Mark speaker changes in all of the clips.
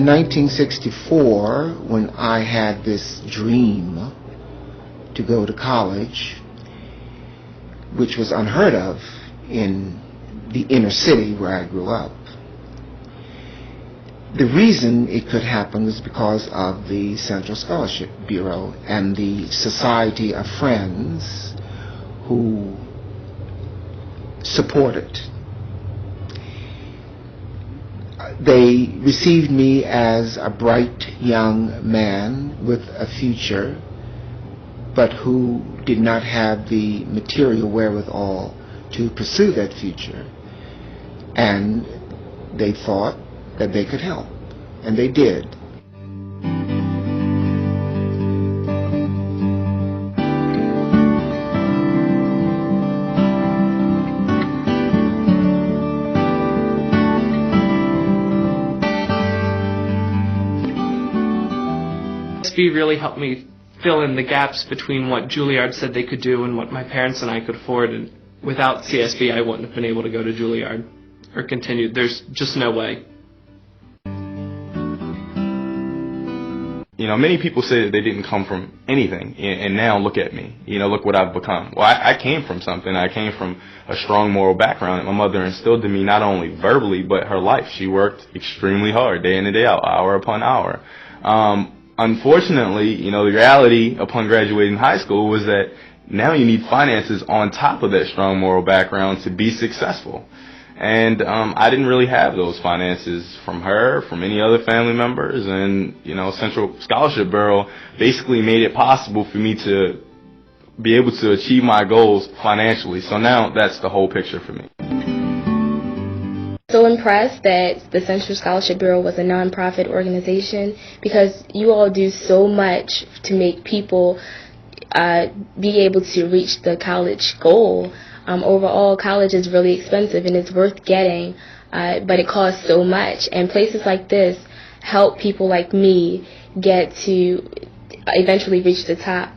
Speaker 1: 1964, when I had this dream to go to college, which was unheard of in the inner city where I grew up, the reason it could happen was because of the Central Scholarship Bureau and the Society of Friends who supported. They received me as a bright young man with a future, but who did not have the material wherewithal to pursue that future. And they thought that they could help, and they did.
Speaker 2: CSB really helped me fill in the gaps between what Juilliard said they could do and what my parents and I could afford. And without CSB, I wouldn't have been able to go to Juilliard or continue. There's just no way.
Speaker 3: You know, many people say that they didn't come from anything, and now look at me. You know, look what I've become. Well, I came from something. I came from a strong moral background that my mother instilled in me, not only verbally, but her life. She worked extremely hard, day in and day out, hour upon hour. Unfortunately, you know, the reality upon graduating high school was that now you need finances on top of that strong moral background to be successful. And I didn't really have those finances from her, from any other family members, and, you know, Central Scholarship Bureau basically made it possible for me to be able to achieve my goals financially. So now that's the whole picture for me.
Speaker 4: So impressed that the Central Scholarship Bureau was a nonprofit organization, because you all do so much to make people be able to reach the college goal. Overall, college is really expensive and it's worth getting, but it costs so much. And places like this help people like me get to eventually reach the top.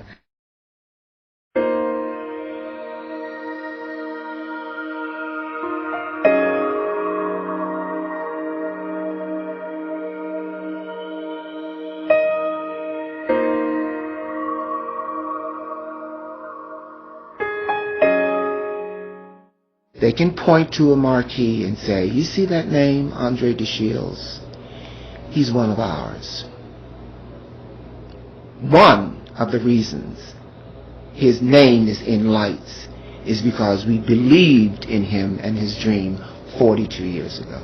Speaker 1: They can point to a marquee and say, you see that name, Andre DeShields? He's one of ours. One of the reasons his name is in lights is because we believed in him and his dream 42 years ago.